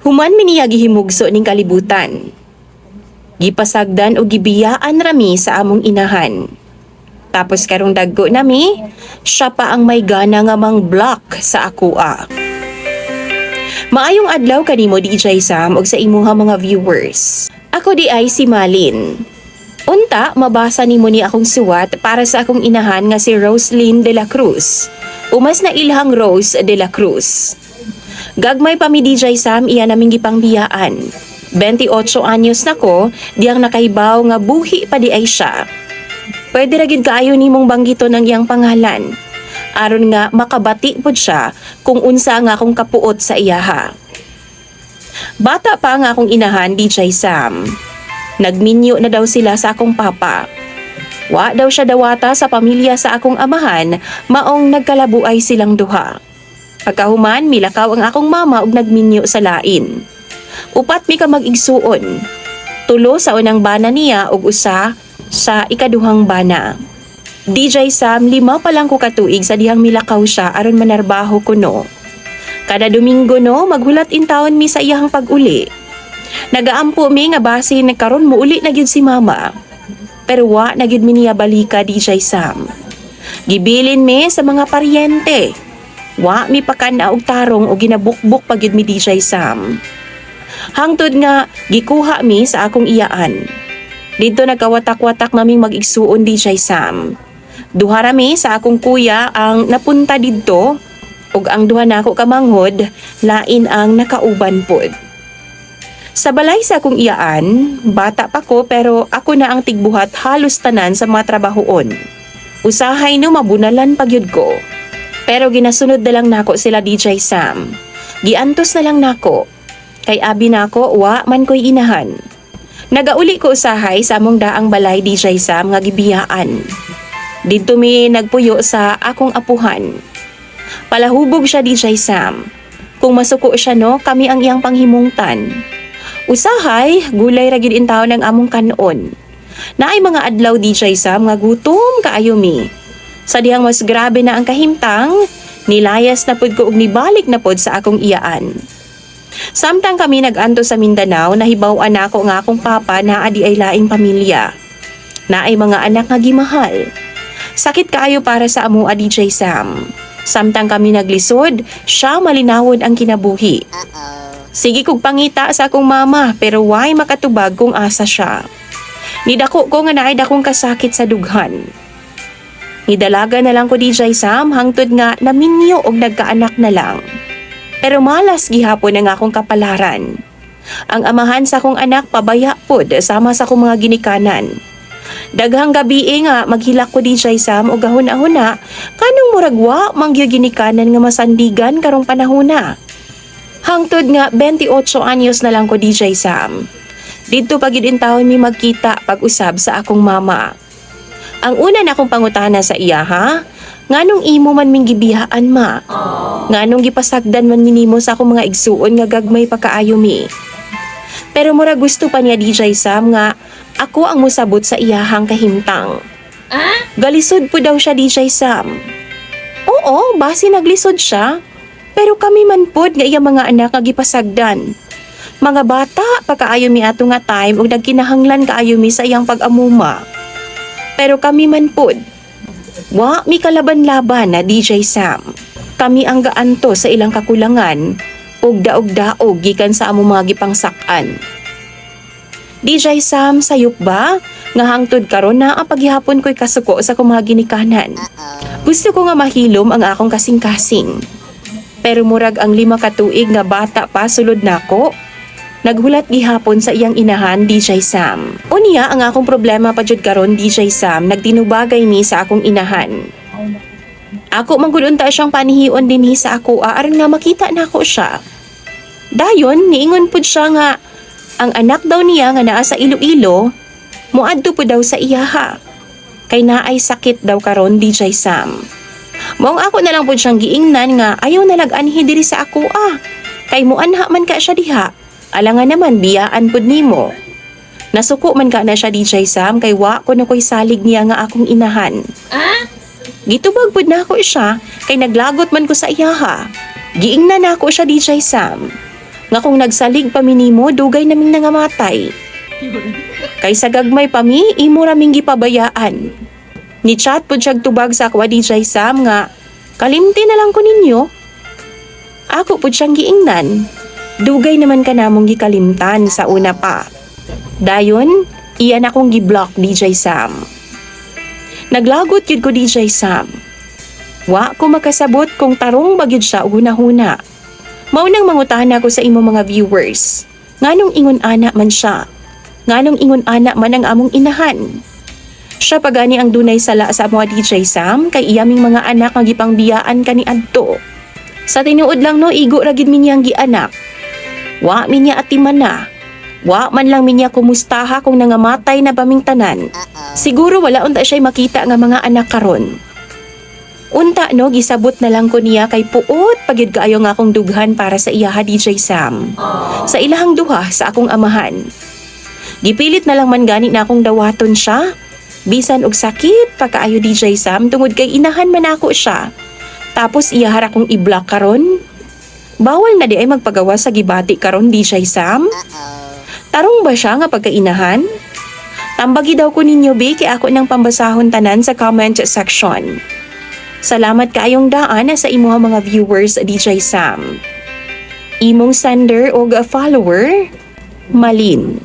Human mi niya gihimugso ning kalibutan. Gipasagdan o gibiyaan rami sa among inahan. Tapos karong daggo nami, siya pa ang may gana nga mang block sa akua. Maayong adlaw kanimo DJ Sam ug sa imuha mga viewers. Ako di ay si Malin. Unta, mabasa nimo ni akong suwat para sa akong inahan nga si Roslyn de la Cruz. Umas na ilhang Rose de la Cruz. Gagmay pa mi DJ Sam iya naming gipangbiyaan. 28 anyos na ko, diyang nakaibaw nga buhi pa di ay siya. Pwede ra gid kaayo nimong banggito ng iyang pangalan. Aron nga makabati pod siya kung unsa nga akong kapuot sa iyaha. Bata pa nga akong inahan DJ Sam. Nagminyo na daw sila sa akong papa. Wa daw siya dawata sa pamilya sa akong amahan, maong nagkalabuay silang duha. Pagkahuman, milakaw ang akong mama ug nagminyo sa lain. Upat mi ka mag-igsuon. 3 sa unang bana niya ug usa sa ikaduhang bana. DJ Sam, 5 pa lang ko katuig sa dihang milakaw siya aron manarbaho kuno. Kada Domingo no, maghulat in taon mi sa iyahang pag-uli. Nagaampo mi nga basin karon muuli na gyud si mama. Pero wa na gyud mi niya balika DJ Sam. Gibilin mi sa mga paryente. Wa mi pakana og tarong o ginabukbok pa gyud mi DJ Sam. Hangtod nga gikuha mi sa akong iyaan. Dito nagkawatak-watak naming mag-igsuon DJ Sam. Duha rami sa akong kuya ang napunta didto ug ang duha nako kamanghod lain ang nakauban pod. Sa balay sa akong iyaan, bata pa ko pero ako na ang tigbuhat halos tanan sa mga trabahoon. Usahay no mabunalan pagyud ko. Pero ginasunod na lang nako sila DJ Sam. Giantos na lang nako. Kay abi nako wa man ko'y inahan. Nagauli ko usahay sa among daang balay DJ Sam nga gibiyaan. Dito mi nagpuyo sa akong apuhan. Palahubog siya DJ Sam. Kung masuko siya no, kami ang iyang panghimungtan. Usahay, gulay ra gyud in taon ang among kanon. Naay mga adlaw DJ Sam nga gutom kaayo mi. Sa dihang mas grabe na ang kahimtang, nilayas na pod ko ug nibalik na pod sa akong iyaan. Samtang kami nag-anto sa Mindanao, nahibaw-an ako nga akong papa na adi ay laing pamilya. Naay mga anak nga gimahal. Sakit kaayo para sa amua DJ Sam. Samtang kami naglisod, siya malinawod ang kinabuhi. Sige kog pangita sa akong mama pero why makatubag kung asa siya. Nidako ko nga naay dakong kasakit sa dughan. Nidalaga na lang ko DJ Sam hangtod nga naminyo og nagkaanak na lang. Pero malas gihapon ang akong kapalaran. Ang amahan sa akong anak pabaya pod sama sa akong mga ginikanan. Daghang gabi nga maghilak ko DJ Sam og gahuna-huna kanong muragwa manggyo ginikanan nga masandigan karong panahona. Hangtod nga 28 anyos na lang ko DJ Sam. Dito pagid in taon mi magkita pag-usab sa akong mama. Ang una na akong pangutana sa iya ha, nganong imo man ming gibiyaan ma? Nganong gipasagdan man minimo sa akong mga igsuon nga gagmay pagkaayo mi? Pero mura gusto pa niya DJ Sam nga ako ang musabot sa iyahang kahimtang. Galisod po daw siya DJ Sam. Oo, basi naglisod siya. Pero kami man pod nga iya mga anak nga gipasagdan. Mga bata, pagkaayo mi ato nga time ug nagkinahanglan kaayo mi sa iyang pag-amuma. Pero kami man pod, wa mi kalaban-laban na DJ Sam. Kami ang gaanto sa ilang kakulangan ug daog-daog gikan sa among mga gipangsak-an. DJ Sam, sayop ba? Nga hangtod karon na ang paghihapon ko'y kasuko sa akong mga ginikanan. Gusto ko nga mahilom ang akong kasing-kasing. Pero murag ang 5 katuig nga bata pa sulod nako. Naghulat gihapon sa iyang inahan DJ Sam. Unya ang akong problema pa jud karon DJ Sam, nagtinubagay mi sa akong inahan. Ako manggulunta siyang panihion dinhi sa ako aron nga makita nako siya. Dayon niingon pud siya nga ang anak daw niya nga naa sa Iloilo moadto pud daw sa iyaha. Kay naay sakit daw karon DJ Sam. Maong ako na lang pud siyang giingnan nga ayaw nalag-anhi diri sa ako Kay muanha man ka siya diha. Alangan naman biyaan pud nimo. Nasuko man ka na siya DJ Sam kay wa ko na ko'y salig niya nga akong inahan. Gitubag pud na ako siya kay naglagot man ko sa iyaha. Giingnan na ako siya DJ Sam. Nga kung nagsalig pa minimo, dugay naming nangamatay. Kaysa gagmay pa mi, imo raming gipabayaan. Ni chat po siyag tubag sa akwa DJ Sam nga, kalimti na lang ko ninyo. Ako po siyang giingnan. Dugay naman ka namong gikalimtan sa una pa. Dayon, iyan akong gi-block DJ Sam. Naglagot yun ko DJ Sam. Wa ko makasabot kung tarong bagyod siya una-huna. Maunang mangutahan ako sa imo mga viewers. Nganong ingon ana man siya? Nganong ingon ana man ang among inahan? Siya pagani ang dunay sala sa mga DJ Sam kay iyaming mga anak nga gipangbiyaan kani adto. Sa tinuod lang no, igo ra gid minyang gianak. Wa minya atiman na. Wa man lang minya kumustaha kung nangamatay na baming tanan. Siguro wala unta siya makita nga mga anak karon. Unta no, gisabot na lang ko niya kay puot pagyud kaayo nga akong dughan para sa iyaha DJ Sam. Sa ilahang duha sa akong amahan. Gipilit na lang man gani na akong dawaton siya. Bisan og sakit pagkaayo DJ Sam tungod kay inahan man ako siya. Tapos iyahara kong i-block karon. Bawal na di ay magpagawa sa gibati karon DJ Sam. Tarong ba siya nga pagkainahan? Tambagi daw ko ninyo be kay ako nang pambasahon tanan sa comment section. Salamat kaayong daan sa imuha mga viewers DJ Sam. Imong sender o follower, Malin.